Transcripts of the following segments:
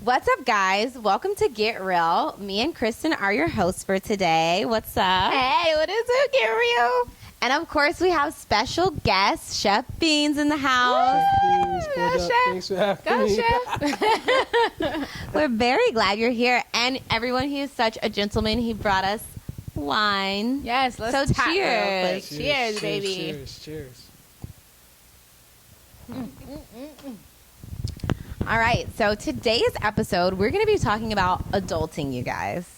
What's up, guys? Welcome to Get Real. Me and Kristen are your hosts for today. What's up? Hey, what is it, Get Real? And of course, we have special guest Chef Beanz in the house. Go, Thanks for having me. Chef. We're very glad you're here. And everyone, he is such a gentleman. He brought us wine. Yes, let's So tap real cheers. quick. Cheers, baby. Cheers. All right. So today's episode, we're going to be talking about adulting, you guys.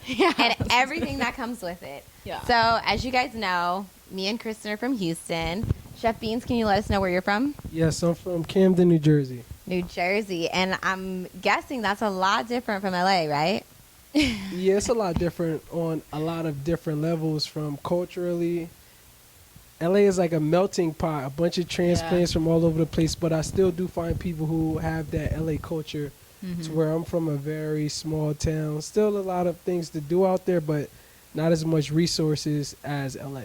Yeah. And everything that comes with it. Yeah. So, as you guys know, me and Kristen are from Houston. Chef Beanz, can you let us know where you're from? Yes, I'm from Camden, New Jersey. New Jersey. And I'm guessing that's a lot different from LA, right? Yeah, it's a lot different on a lot of different levels from culturally. LA is like a melting pot, a bunch of transplants from all over the place, but I still do find people who have that LA culture. To where I'm from, a very small town. Still a lot of things to do out there, but not as much resources as LA.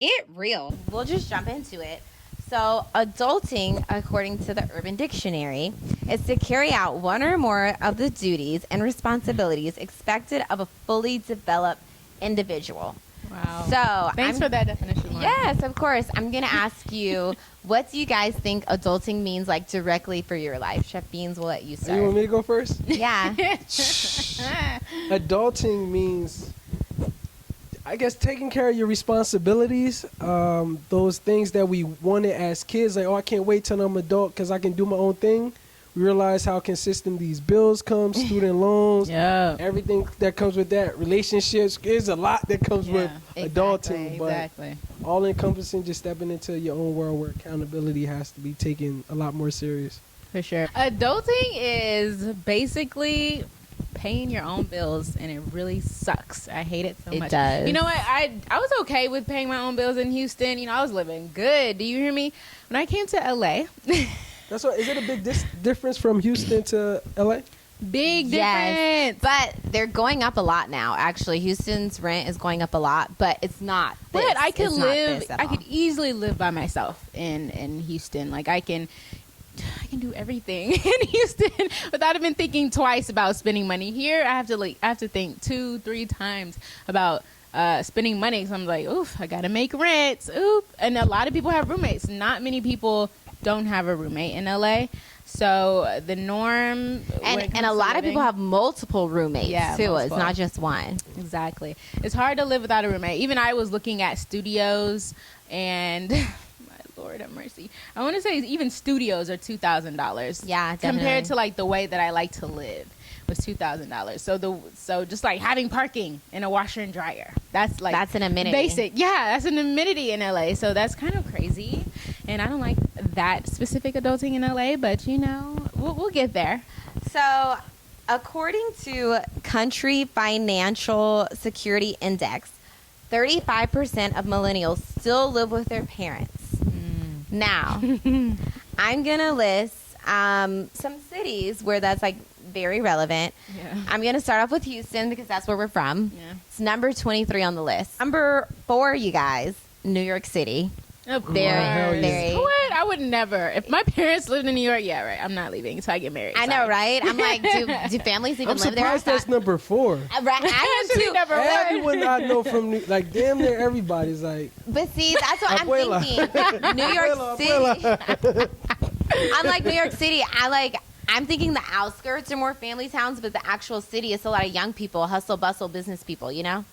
Get real. We'll just jump into it. So, adulting, according to the Urban Dictionary, is to carry out one or more of the duties and responsibilities expected of a fully developed individual. Wow. So, Thanks for that definition, Lauren. Yes, of course. I'm going to ask you, what do you guys think adulting means, like, directly for your life? Chef Beanz, we'll let you You start. want me to go first? Yeah. Adulting means, I guess, taking care of your responsibilities. Those things that we wanted as kids, like, oh, I can't wait till I'm adult because I can do my own thing. We realize how consistent these bills come, student loans, Yeah. everything that comes with that. Relationships, there's a lot that comes with adulting, but Exactly. all encompassing, just stepping into your own world where accountability has to be taken a lot more serious. For sure. Adulting is basically paying your own bills, and it really sucks. I hate it so It much. does. You know what? I was okay with paying my own bills in Houston. You know, I was living good. Do you hear me? When I came to LA, That's what. Is it a big difference from Houston to LA? big Yes, difference. but they're going up a lot now. Actually, Houston's rent is going up a lot, but it's not. This. But I could It's not live. this at I all. could easily live by myself in Houston. Like I can do everything in Houston without even thinking twice about spending money. Here, I have to think 2-3 times about spending money. So I'm like, oof, I gotta make rent. Oop, and a lot of people have roommates. Not many people don't have a roommate in LA. So the norm, when it And comes a to lot of living- people have multiple roommates too. It's multiple. not just one. Exactly. It's hard to live without a roommate. Even I was looking at studios, and my Lord have mercy. I want to say even studios are $2,000. Yeah, definitely. Compared to like the way that I like to live was $2,000. So just like having parking and a washer and dryer. That's like That's an amenity. basic. Yeah, that's an amenity in LA. So that's kind of crazy. And I don't like that specific adulting in LA, but you know, we'll get there. So, according to Country Financial Security Index, 35% of millennials still live with their parents. Now, I'm going to list some cities where that's like very relevant. Yeah. I'm going to start off with Houston because that's where we're from. Yeah. It's number 23 on the list. Number 4, you guys, New York City. Of Very, hell yeah. very. What? I would never. If my parents lived in New York, yeah, right. I'm not leaving until I get married. I know, Sorry. right? I'm like, do families even I'm live there? surprised that's number 4. Right, I Should am be too. number one. Everyone I know from like damn near everybody's like But see, that's what Abuela. I'm thinking. New York Abuela, City. I'm like New York City. I'm thinking the outskirts are more family towns, but the actual city is a lot of young people, hustle bustle business people, you know?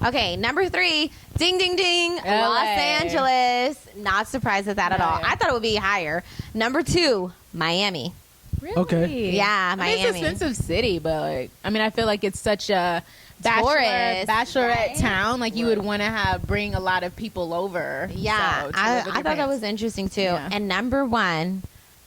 Okay, number 3, ding ding ding, LA. Los Angeles. Not surprised at that at all. Yeah. I thought it would be higher. Number 2, Miami. Really? Okay. Yeah, I mean, it's an Miami. expensive city, but like, I mean, I feel like it's such a Tourist, bachelorette right? town. Like you would want to bring a lot of people over. Yeah, so, to I live with thought your that parents. was interesting too. Yeah. And number 1,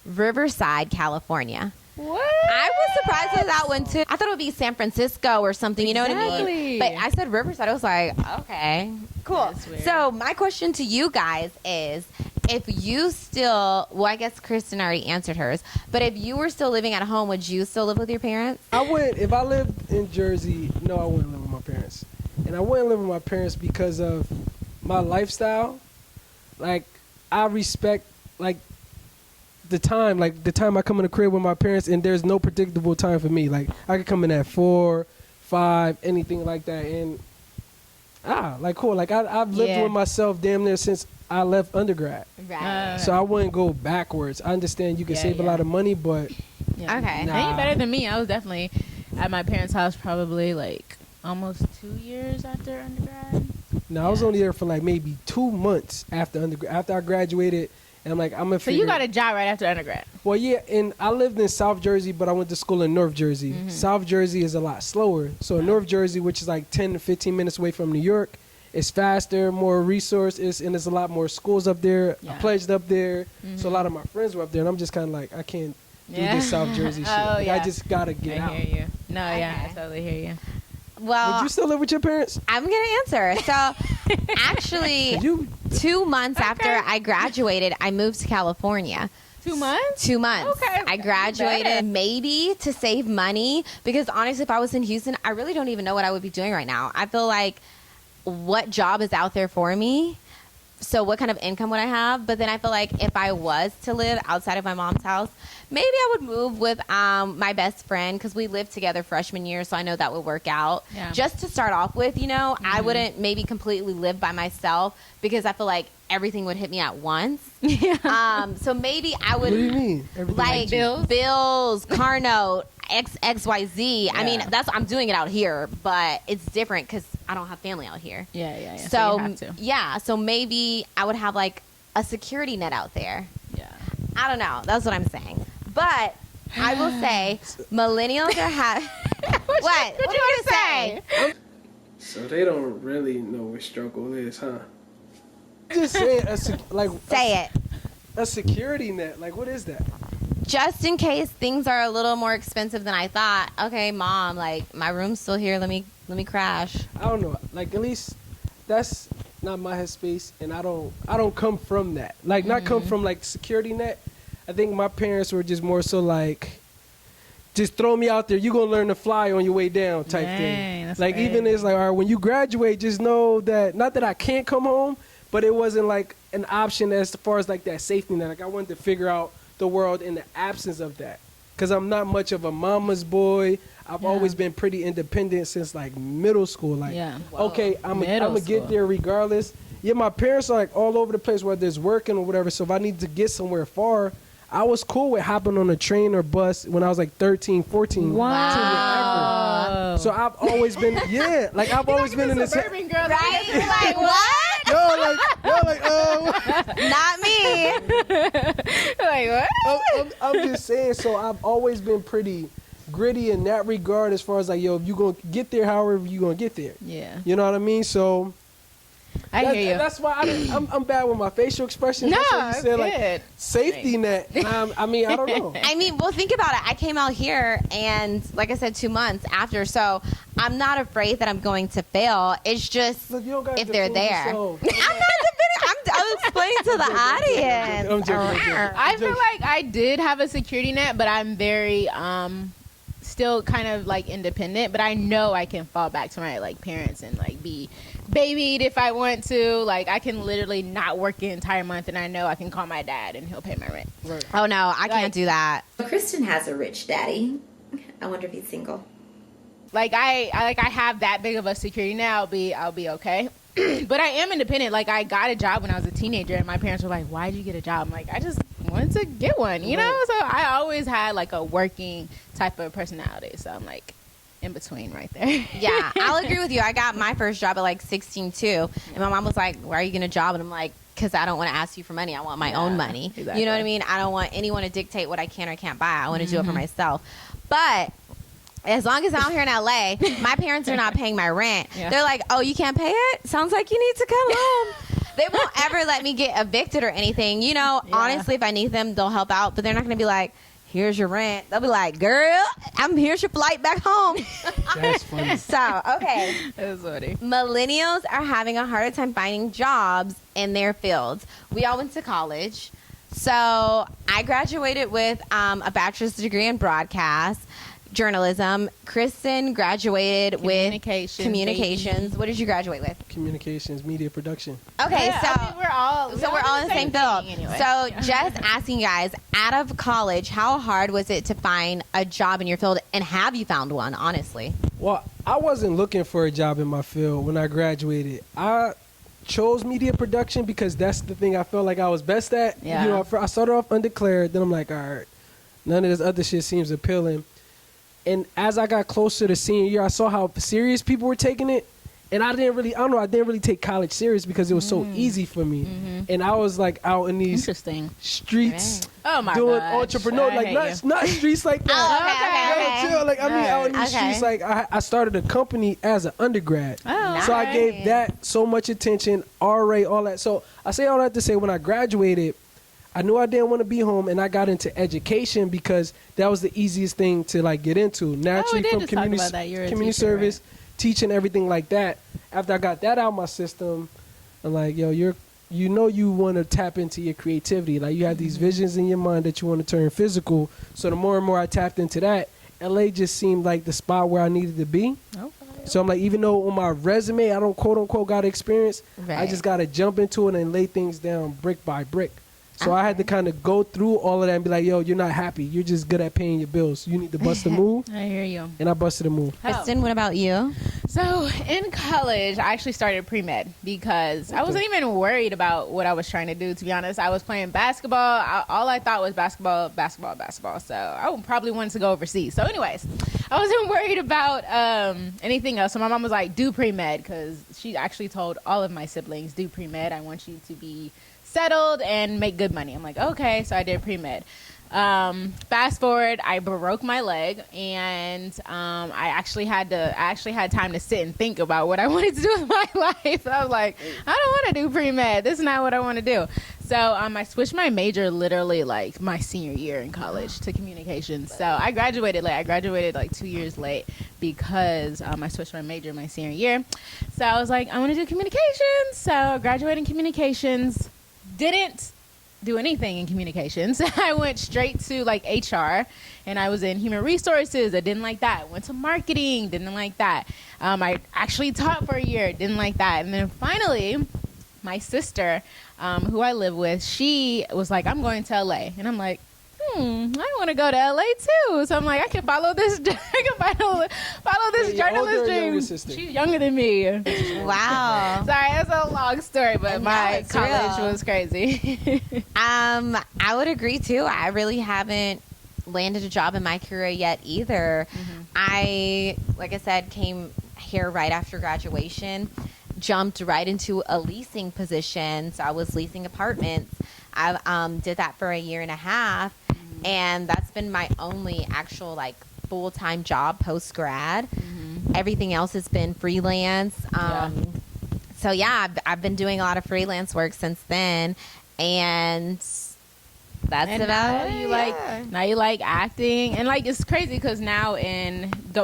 Riverside, California. What? I was surprised with that one too. I thought it would be San Francisco or something, you know what I mean? Exactly. But I said Riverside. I was like, okay, cool. That's weird. So my question to you guys is, if you still, well, I guess Kristen already answered hers, but if you were still living at home, would you still live with your parents? I would if I lived in Jersey. No, I wouldn't live with my parents, and I wouldn't live with my parents because of my lifestyle. Like I respect like the time I come in the crib with my parents, and there's no predictable time for me. Like I could come in at 4, 5, anything like that, and like cool. Like I've lived with myself damn near since I left undergrad. Right. So I wouldn't go backwards. I understand you can save a lot of money, but yeah. Okay. Nah. Ain't better than me. I was definitely at my parents' house probably like almost 2 years after undergrad. No, I was only there for like maybe 2 months after undergrad. After I graduated, and I'm like, I'm gonna. So you got a job right after undergrad? Well, yeah, and I lived in South Jersey, but I went to school in North Jersey. South Jersey is a lot slower. So North Jersey, which is like 10 to 15 minutes away from New York, it's faster, more resources, and there's a lot more schools up there. I pledged up there, so a lot of my friends were up there, and I'm just kind of like, I can't do this South Jersey shit. Like, I just gotta get out. I hear you. No, I totally hear you. Well, would you still live with your parents? I'm going to answer. So, actually, 2 months after I graduated, I moved to California. 2 months? 2 months. Okay. I graduated maybe to save money because honestly, if I was in Houston, I really don't even know what I would be doing right now. I feel like what job is out there for me? So what kind of income would I have? But then I feel like if I was to live outside of my mom's house, maybe I would move with my best friend because we lived together freshman year, so I know that would work out. Yeah. Just to start off with, I wouldn't maybe completely live by myself because I feel like everything would hit me at once. So maybe I would. What do you mean? Like bills, car note, XYZ. Yeah. I mean, I'm doing it out here, but it's different because I don't have family out here. Yeah. So you have to. So maybe I would have like a security net out there. Yeah. I don't know. That's what I'm saying. But I will say, millennials are having. What? What do you want to say? So they don't really know what struggle is, huh? Just say it. Say it. A security net. Like, what is that? Just in case things are a little more expensive than I thought. Okay, mom, like my room's still here. Let me crash. I don't know. Like at least that's not my headspace, and I don't come from that. Like not come from like security net. I think my parents were just more so like, just throw me out there. You gonna learn to fly on your way down type thing. Like crazy. Even it's like, all right, when you graduate, just know that not that I can't come home, but it wasn't like an option as far as like that safety net. Like I wanted to figure out the world in the absence of that, because I'm not much of a mama's boy. I've always been pretty independent since like middle school. Like, okay, I'm gonna get there regardless. Yeah, my parents are like all over the place, whether it's working or whatever. So if I need to get somewhere far, I was cool with hopping on a train or bus when I was like 13, 14. Wow. So I've always been, I've always been in this suburban girl, right? Like what? Not me. Like what? I'm just saying. So I've always been pretty gritty in that regard, as far as like, if you gonna get there, however you gonna get there. Yeah. You know what I mean? So I hear you. That's why I'm bad with my facial expressions. No, that's what you said, good. Like safety net. I mean, I don't know. I mean, well, think about it. I came out here, and like I said, 2 months after, so I'm not afraid that I'm going to fail. It's just Look, you don't gotta if they're defend there. yourself. I'm not defending. I'm explaining to the audience. I'm joking. I feel like I did have a security net, but I'm very still kind of like independent, but I know I can fall back to my like parents and like be babied if I want to. Like I can literally not work the entire month, and I know I can call my dad and he'll pay my rent. Right. Oh no, I can't do that. Kristen has a rich daddy. I wonder if he's single. Like I have that big of a security net. I'll be okay. But I am independent. Like I got a job when I was a teenager, and my parents were like, "Why did you get a job?" I'm like, "I just wanted to get one," you know. So I always had like a working type of personality. So I'm like in between right there. Yeah, I'll agree with you. I got my first job at like 16 too, and my mom was like, "Why are you getting a job?" And I'm like, "Because I don't want to ask you for money. I want my own money." Exactly. You know what I mean? I don't want anyone to dictate what I can or can't buy. I want to do it for myself. But as long as I'm out here in LA, my parents are not paying my rent. Yeah. They're like, "Oh, you can't pay it? Sounds like you need to come home." They won't ever let me get evicted or anything. You know, honestly, if I need them, they'll help out. But they're not going to be like, "Here's your rent." They'll be like, "Girl, here's your flight back home." That's funny. So, okay. That's funny. Millennials are having a harder time finding jobs in their fields. We all went to college. So I graduated with a bachelor's degree in broadcast. journalism. Kristen graduated with communications. baby. What did you graduate with? Communications, media production. Okay, Yeah, so I mean, we're all in the same field. anyway. So just asking you guys, out of college, how hard was it to find a job in your field, and have you found one, honestly? Well, I wasn't looking for a job in my field when I graduated. I chose media production because that's the thing I felt like I was best at. Yeah. You know, I started off undeclared, then I'm like, all right, none of this other shit seems appealing. And as I got closer to senior year, I saw how serious people were taking it. And I didn't really take college serious because it was so easy for me. And I was like out in these streets Oh my doing gosh. entrepreneur, I like hate not streets like that. okay. Chill. Like I mean, out in these Okay. streets, like I started a company as an undergrad. Oh, So I Nice. gave that so much attention, RA, all that. So I say all that to say when I graduated, I knew I didn't want to be home, and I got into education because that was the easiest thing to like get into. Naturally, did from just talk about that. You're a community teacher, service, teaching, everything like that. After I got that out of my system, I'm like, yo, you want to tap into your creativity. Like you have these visions in your mind that you want to turn physical. So the more and more I tapped into that, LA just seemed like the spot where I needed to be. Okay. So I'm like, even though on my resume I don't quote unquote got experience, I Right. just got to jump into it and lay things down brick by brick. So I had to kind of go through all of that and be like, yo, you're not happy. You're just good at paying your bills. You need to bust a move. I hear you. And I busted a move. Kristen, what about you? So in college, I actually started pre-med because I wasn't even worried about what I was trying to do, to be honest. I was playing basketball. All I thought was basketball. So I probably wanted to go overseas. So anyways, I wasn't worried about anything else. So my mom was like, do pre-med, because she actually told all of my siblings, do pre-med. I want you to be settled and make good money. I'm like, okay. So I did pre-med. Fast forward, I broke my leg, and I actually had time to sit and think about what I wanted to do with my life. I was like, I don't want to do pre-med. This is not what I want to do. So I switched my major literally like my senior year in college to communications. So I graduated late. I graduated like 2 years late because I switched my major my senior year. So I was like, I want to do communications. So I graduated in communications. Didn't do anything in communications. I went straight to like HR, and I was in human resources. I didn't like that. Went to marketing. Didn't like that. I actually taught for a year. Didn't like that. And then finally, my sister, who I live with, she was like, I'm going to LA. And I'm like, I want to go to LA too. So I'm like, I can follow this. I can follow this journalist dream. She's younger than me. Wow. Sorry, that's a long story, but And my now it's college real. was crazy. I would agree too. I really haven't landed a job in my career yet either. I, like I said, came here right after graduation, jumped right into a leasing position. So I was leasing apartments. I did that for a year and a half, and that's been my only actual like full-time job post-grad. Everything else has been freelance. So yeah, I've been doing a lot of freelance work since then, and that's And about now it. you now you like acting, and like it's crazy because now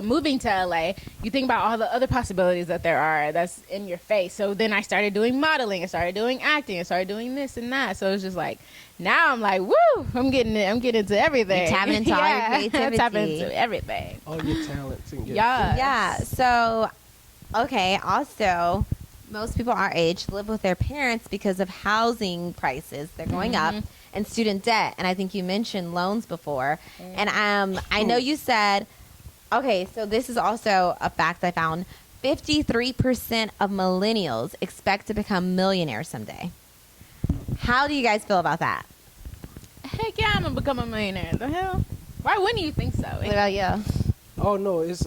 moving to LA, you think about all the other possibilities that there are that's in your face. So then I started doing modeling, I started doing acting, I started doing this and that. So it's just like now I'm like, woo, I'm getting into everything. You're tapping into all your creativity. Tapping into everything. All your talents and gifts. Yeah. So, okay. Also, most people our age live with their parents because of housing prices. They're going up, and student debt. And I think you mentioned loans before. And I know you said, okay, so this is also a fact I found. 53% of millennials expect to become millionaires someday. How do you guys feel about that? Heck yeah, I'm gonna become a millionaire. The hell? Why wouldn't you think so? What about you? Oh no, it's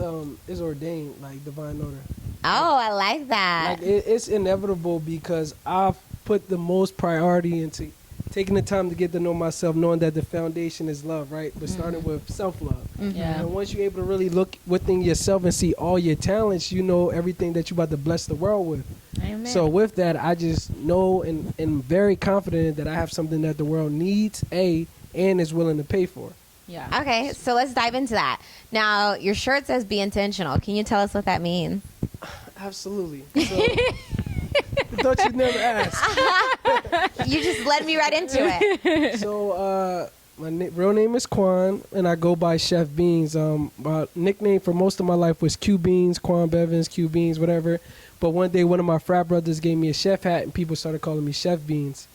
ordained, like divine order. Oh, I like that. Like it's inevitable because I've put the most priority into taking the time to get to know myself, knowing that the foundation is love, right? But starting with self-love. Yeah. And once you're able to really look within yourself and see all your talents, you know everything that you're about to bless the world with. Amen. So with that, I just know and very confident that I have something that the world needs, and is willing to pay for. Yeah. Okay, so let's dive into that. Now, your shirt says be intentional. Can you tell us what that means? Absolutely. So, I thought you'd never ask. You just led me right into it. So My real name is Quan, and I go by Chef Beanz. My nickname for most of my life was Q Beanz, Quan Bevins, Q Beanz, whatever. But one day, one of my frat brothers gave me a chef hat, and people started calling me Chef Beanz.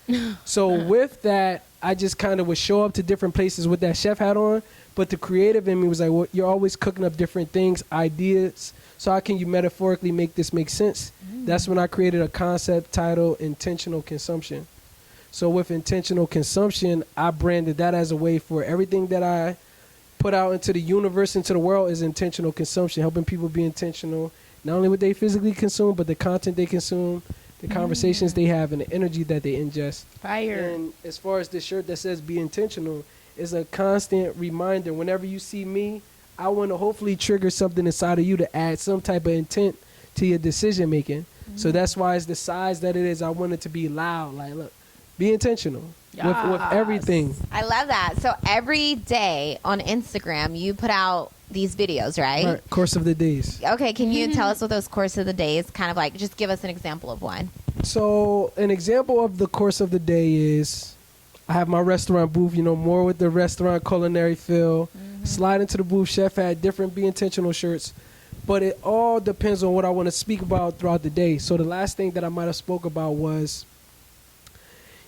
So with that, I just kind of would show up to different places with that chef hat on. But the creative in me was like, well, you're always cooking up different things, ideas. So how can you metaphorically make this make sense? That's when I created a concept titled Intentional Consumption. So with intentional consumption, I branded that as a way for everything that I put out into the universe, into the world, is intentional consumption, helping people be intentional, not only what they physically consume, but the content they consume, the conversations they have, and the energy that they ingest. Fire. And as far as this shirt that says be intentional, it's a constant reminder. Whenever you see me, I want to hopefully trigger something inside of you to add some type of intent to your decision making. So that's why it's the size that it is. I want it to be loud. Like, look. Be intentional with everything. I love that. So every day on Instagram, you put out these videos, right? Right. Course of the days. Okay, can you tell us what those course of the days, kind of like, just give us an example of one. So an example of the course of the day is I have my restaurant booth, more with the restaurant culinary feel. Slide into the booth, chef hat, different Be Intentional shirts. But it all depends on what I want to speak about throughout the day. So the last thing that I might have spoke about was,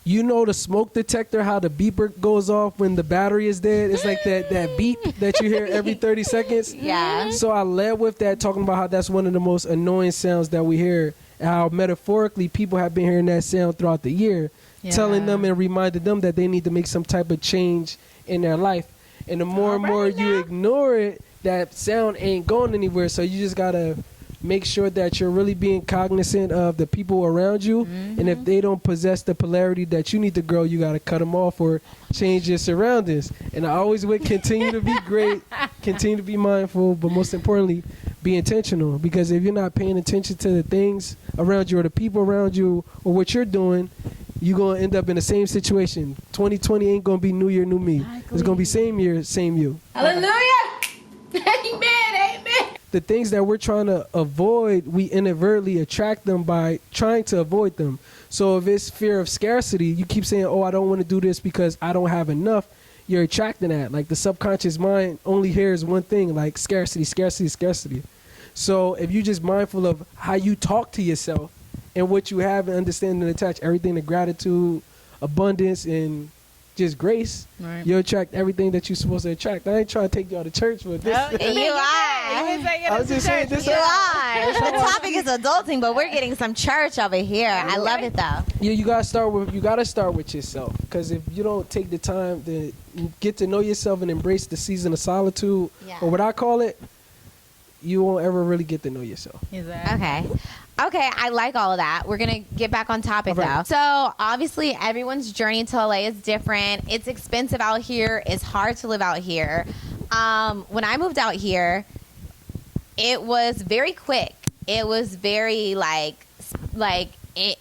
the smoke detector, how the beeper goes off when the battery is dead. It's like that beep that you hear every 30 seconds. Yeah. So I led with that, talking about how that's one of the most annoying sounds that we hear, and how metaphorically people have been hearing that sound throughout the year, telling them and reminding them that they need to make some type of change in their life. And the more and more you ignore it, that sound ain't going anywhere. So you just got to make sure that you're really being cognizant of the people around you. And if they don't possess the polarity that you need to grow, you got to cut them off or change your surroundings. And I always would continue to be great, continue to be mindful, but most importantly, be intentional. Because if you're not paying attention to the things around you or the people around you or what you're doing, you're going to end up in the same situation. 2020 ain't going to be New Year, New Me. It's going to be same year, same you. Hallelujah. Amen. The things that we're trying to avoid, we inadvertently attract them by trying to avoid them. So if it's fear of scarcity, you keep saying, I don't want to do this because I don't have enough. You're attracting that. Like the subconscious mind only hears one thing, like scarcity, scarcity, scarcity. So if you're just mindful of how you talk to yourself and what you have and understand and attach everything to gratitude, abundance, and just grace, you'll attract everything that you're supposed to attract. I ain't trying to take y'all to church with this. You are. I was just saying this. You are. The topic is adulting, but we're getting some church over here. I love it though. Yeah, you gotta start with yourself. Because if you don't take the time to get to know yourself and embrace the season of solitude, or what I call it, you won't ever really get to know yourself. Exactly. Okay, I like all of that. We're going to get back on topic, though. So, obviously, everyone's journey to LA is different. It's expensive out here. It's hard to live out here. When I moved out here, it was very quick. It was very,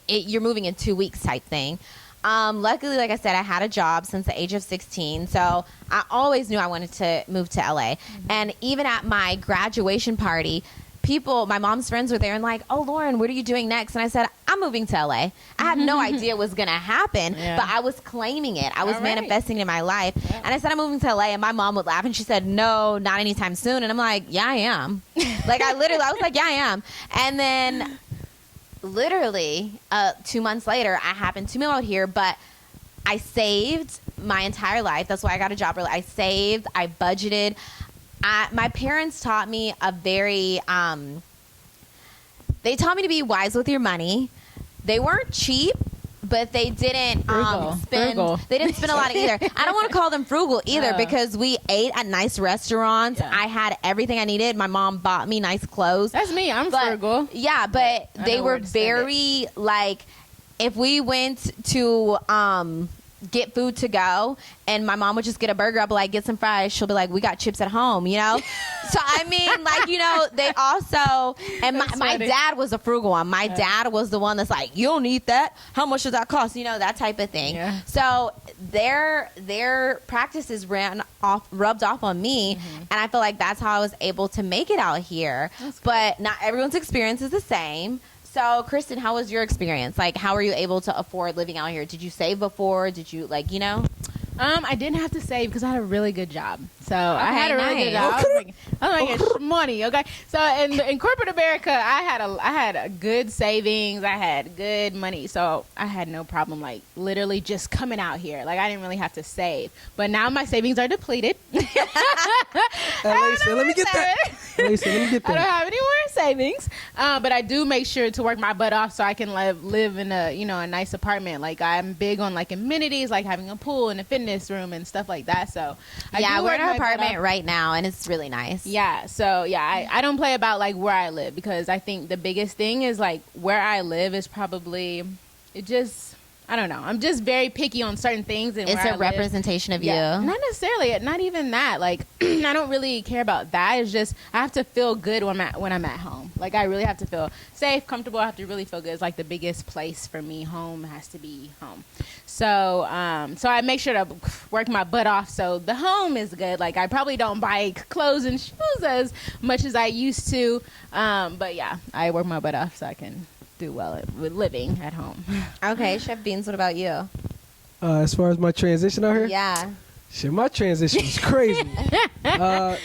you're moving in 2 weeks type thing. Luckily, like I said, I had a job since the age of 16. So, I always knew I wanted to move to LA. And even at my graduation party, my mom's friends were there and like, oh, Lauren, what are you doing next? And I said, I'm moving to LA. I had no idea it was going to happen, but I was claiming it. I was manifesting it in my life. Yeah. And I said, I'm moving to LA. And my mom would laugh and she said, no, not anytime soon. And I'm like, yeah, I am. I was like, yeah, I am. And then literally 2 months later, I happened to move out here, but I saved my entire life. That's why I got a job early. I saved, I budgeted. My parents taught me they taught me to be wise with your money. They weren't cheap, but they didn't spend a lot either. I don't want to call them frugal either because we ate at nice restaurants. Yeah. I had everything I needed. My mom bought me nice clothes. That's me. I'm frugal. Yeah, but they were very if we went to get food to go and my mom would just get a burger, I'll be like, get some fries. She'll be like, we got chips at home, So I mean, they also, and my dad was a frugal one. My dad was the one that's like, you don't eat that. How much does that cost? That type of thing. Yeah. So their practices rubbed off on me. And I feel like that's how I was able to make it out here. But not everyone's experience is the same. So, Kristen, how was your experience? How were you able to afford living out here? Did you save before? Did you, I didn't have to save because I had a really good job. So I had a really good job. nice. I was making money. Okay. So in corporate America, I had a good savings. I had good money. So I had no problem like literally just coming out here. Like I didn't really have to save. But now my savings are depleted. Lisa, let me get that. Lisa, let me get I don't that. have any more savings, but I do make sure to work my butt off so I can live in a nice apartment. Like I'm big on like amenities, like having a pool and a fitness room and stuff like that. So Yeah, do we're work in my an butt apartment off. right now, and it's really nice. Yeah, so yeah, I don't play about like where I live because I think the biggest thing is like where I live is probably I don't know. I'm just very picky on certain things and It's where I a live. representation of Yeah, you. not necessarily. Not even that. Like, I don't really care about that. It's just I have to feel good when I'm at home. Like, I really have to feel safe, comfortable. I have to really feel good. It's like the biggest place for me. Home has to be home. So, so I make sure to work my butt off so the home is good. Like, I probably don't buy clothes and shoes as much as I used to. But yeah, I work my butt off so I can do well with living at home. Okay, Chef Beanz, what about you? As far as my transition out here, Yeah. shit, my transition was crazy.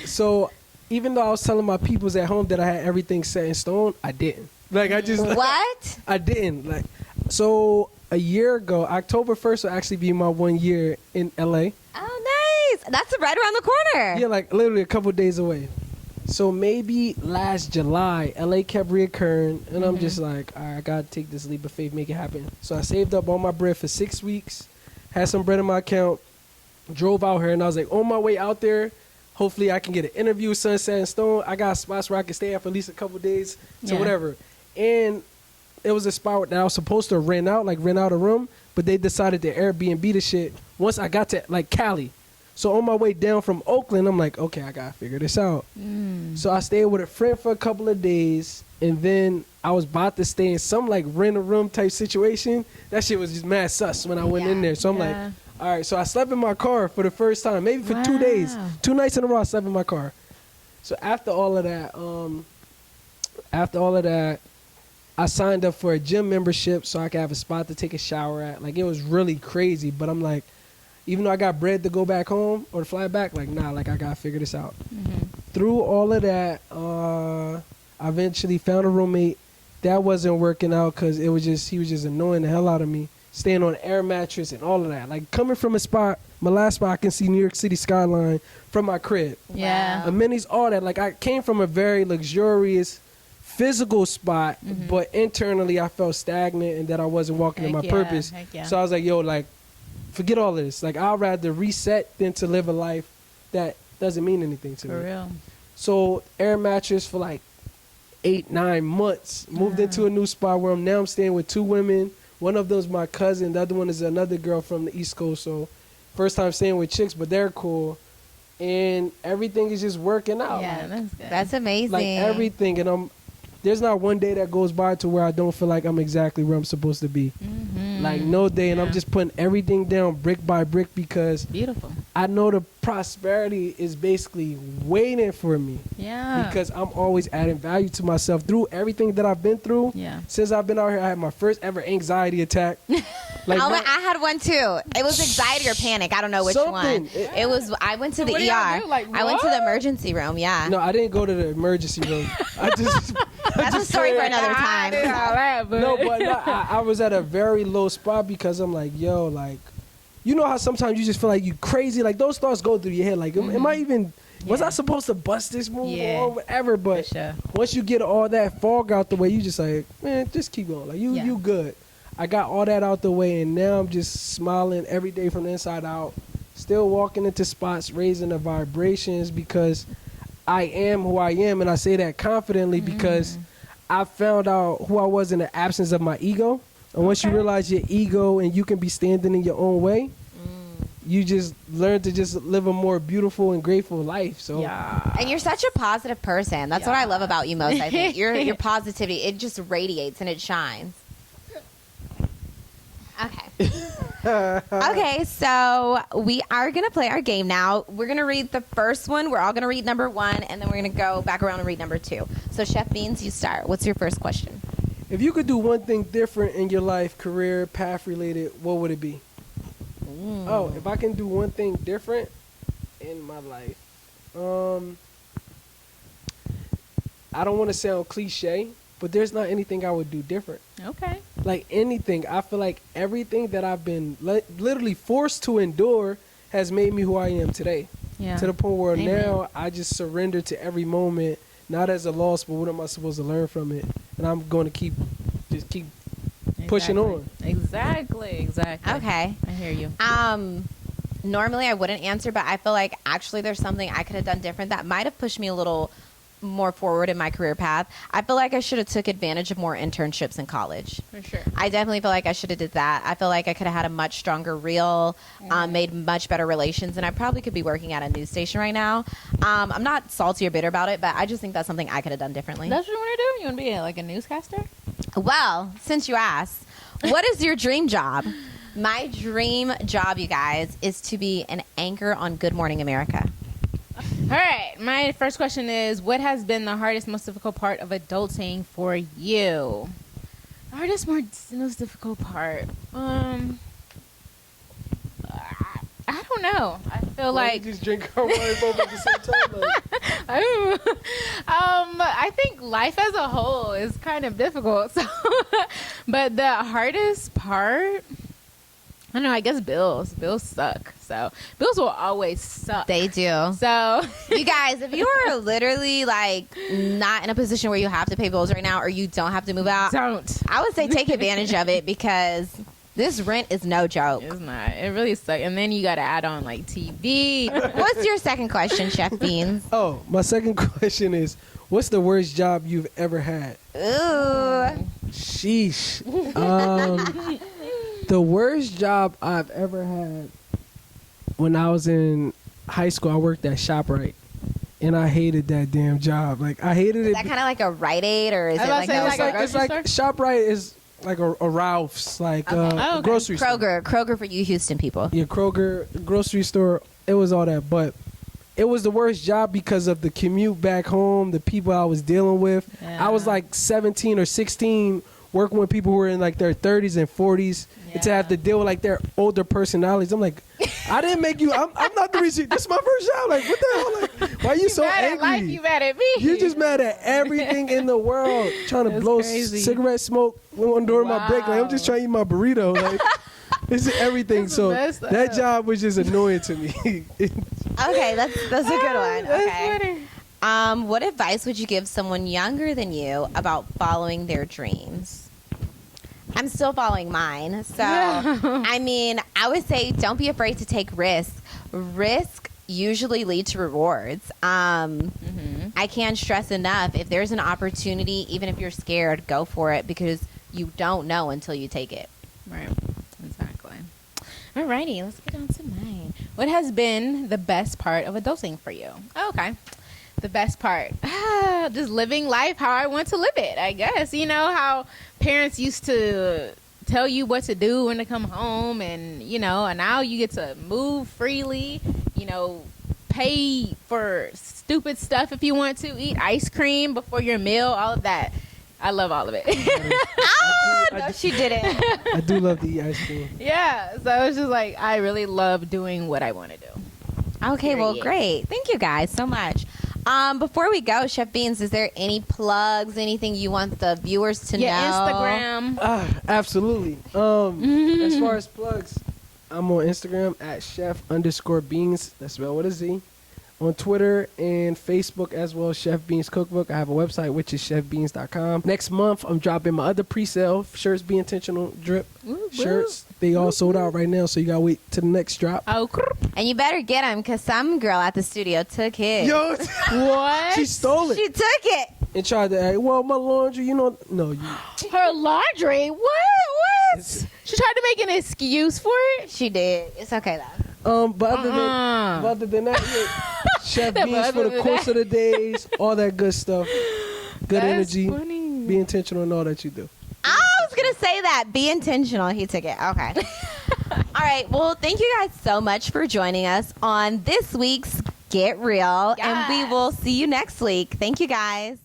So even though I was telling my peoples at home that I had everything set in stone, I didn't. Like I just What? I didn't. Like so a year ago, October 1st will actually be my 1 year in LA. Oh, nice. That's right around the corner. Yeah, like literally a couple days away. So maybe last July, LA kept reoccurring, and I'm just like, all right, I gotta take this leap of faith, make it happen. So I saved up all my bread for 6 weeks, had some bread in my account, drove out here, and I was like, on my way out there, hopefully I can get an interview, Sunset and Stone. I got spots where I can stay at for at least a couple days, so Yeah. whatever. And it was a spot that I was supposed to rent out a room, but they decided to Airbnb the shit once I got to like Cali. So on my way down from Oakland, I'm like, okay, I gotta figure this out. So I stayed with a friend for a couple of days, and then I was about to stay in some like rent a room type situation. That shit was just mad sus when I went in there. So I'm like, Yeah. all right. So I slept in my car for the first time, maybe for 2 days, Wow. 2 nights in a row. I slept in my car. So after all of that, I signed up for a gym membership so I could have a spot to take a shower at. Like it was really crazy, but I'm like, even though I got bread to go back home or to fly back, like nah, like I gotta figure this out. Through all of that, I eventually found a roommate. That wasn't working out because he was just annoying the hell out of me. Staying on an air mattress and all of that. Like coming from a spot, my last spot, I can see New York City skyline from my crib. Yeah. Amenities, all that. Like I came from a very luxurious physical spot, but internally I felt stagnant and that I wasn't walking in my Heck yeah, purpose. heck yeah. So I was like, yo, like, forget all of this. Like, I'd rather reset than to live a life that doesn't mean anything to For me. real. So air mattress for like 8-9 months. Moved into a new spot where I'm staying with 2 women. One of them's my cousin. The other one is another girl from the East Coast. So first time staying with chicks, but they're cool. And everything is just working out. Yeah, Like, that's good. That's amazing. like everything. And there's not one day that goes by to where I don't feel like I'm exactly where I'm supposed to be. Like no day. And I'm Yeah. just putting everything down brick by brick because Beautiful. I know the prosperity is basically waiting for me. Yeah. Because I'm always adding value to myself through everything that I've been through. Yeah. Since I've been out here, I had my first ever anxiety attack. Like Oh, my- I had one too. It was anxiety or panic. I don't know which Something. one. It was. I went to the what do ER. y'all do? Like, I went to the what? emergency room. Yeah. no, I didn't go to the emergency room. I just That's a story for another time. no, but no, I was at a very low spot because I'm like, yo, like, you know how sometimes you just feel like you crazy, like those thoughts go through your head, like, am I even? Was Yeah. I supposed to bust this move Yeah. or whatever? But For sure. once you get all that fog out the way, you just like, man, just keep going. Like Yeah. you good. I got all that out the way, and now I'm just smiling every day from the inside out. Still walking into spots, raising the vibrations because I am who I am, and I say that confidently because I found out who I was in the absence of my ego. And once you realize your ego and you can be standing in your own way, you just learn to just live a more beautiful and grateful life. So Yeah. And you're such a positive person. That's what I love about you most. I think your positivity, it just radiates and it shines. Okay. Okay, so we are going to play our game now. We're going to read the first one. We're all going to read number 1, and then we're going to go back around and read number 2. So, Chef Beanz, you start. What's your first question? if you could do one thing different in your life, career, path related, what would it be? Oh, if I can do one thing different in my life, I don't want to sound cliche, but there's not anything I would do different. Okay. Like anything, I feel like everything that I've been literally forced to endure has made me who I am today. Yeah. To the point where Amen. now I just surrender to every moment, not as a loss, but what am I supposed to learn from it? And I'm going to keep pushing on. Exactly. Okay. I hear you. Normally I wouldn't answer, but I feel like actually there's something I could have done different that might have pushed me a little more forward in my career path. I feel like I should have took advantage of more internships in college. For sure. I definitely feel like I should have did that. I feel like I could have had a much stronger reel, made much better relations, and I probably could be working at a news station right now. I'm not salty or bitter about it, but I just think that's something I could have done differently. That's what you want to do? You want to be like a newscaster? Well, since you asked, what is your dream job? My dream job, you guys, is to be an anchor on Good Morning America. All right. My first question is, what has been the hardest, most difficult part of adulting for you? Hardest, most difficult part. I don't know. I feel like just drink our wine both at the same time. Like, I think life as a whole is kind of difficult. So, but the hardest part, I don't know, I guess bills. Bills suck. So bills will always suck. They do. So You guys, if you are literally like not in a position where you have to pay bills right now or you don't have to move out, don't. I would say take advantage of it because this rent is no joke. It's not. It really sucks. And then you got to add on like TV. What's your second question, Chef Beanz? oh, my second question is, what's the worst job you've ever had? Ooh. Sheesh. The worst job I've ever had, when I was in high school, I worked at ShopRite, and I hated that damn job. Like, I hated Is it. that kind of like a Rite Aid or is I it was like about to say, a like a It's like ShopRite is like a Ralph's, like okay. grocery store. Kroger for you Houston people? Yeah, Kroger, grocery store. It was all that, but it was the worst job because of the commute back home, the people I was dealing with. Yeah. I was like 17 or 16 working with people who were in like their 30s and 40s, and to have to deal with like their older personalities. I'm like, I didn't make you. I'm not the reason. This is my first job. Like, what the hell? Like, why are you so mad angry? at life, you mad at me. You just mad at everything in the world. Trying to That's blow crazy. cigarette smoke during my break. Like, I'm just trying to eat my burrito. Like, this is everything. That's So messed that up. job was just annoying to me. Okay, that's a good one. That's Okay. funny. What advice would you give someone younger than you about following their dreams? I'm still following mine. So, I mean, I would say don't be afraid to take risks. Risk usually lead to rewards. I can't stress enough, if there's an opportunity, even if you're scared, go for it because you don't know until you take it. Right. Exactly. Alrighty, let's get on to mine. What has been the best part of adulting for you? Okay. The best part. Just living life how I want to live it, I guess. You know how parents used to tell you what to do when to come home, and and now you get to move freely, pay for stupid stuff if you want to, eat ice cream before your meal, all of that. I love all of it. No, she didn't. I do love to eat ice cream. Yeah, so it's just like I really love doing what I want to do. Okay, well, Period. great. Thank you guys so much. Before we go, Chef Beanz, is there any plugs, anything you want the viewers to know? Instagram. Absolutely. As far as plugs, I'm on Instagram at chef_beans. That's spelled with a Z. On Twitter and Facebook as well, Chef Beanz Cookbook. I have a website, which is chefbeanz.com. Next month, I'm dropping my other pre-sale shirts, Be Intentional drip shirts. They all sold out right now, so you gotta wait till the next drop. Oh, And you better get them because some girl at the studio took his. Yo, what? she stole it She took it. and tried to act, well, my laundry, no, you. Her laundry? What? She tried to make an excuse for it? She did. It's okay though. But other than that, yeah, Chef But Beanz for other the than course that- of the days, all that good stuff, good That's energy, funny. be intentional in all that you do. I was gonna say that. Be intentional. He took it. Okay. All right. Well, thank you guys so much for joining us on this week's Get Real, and we will see you next week. Thank you guys.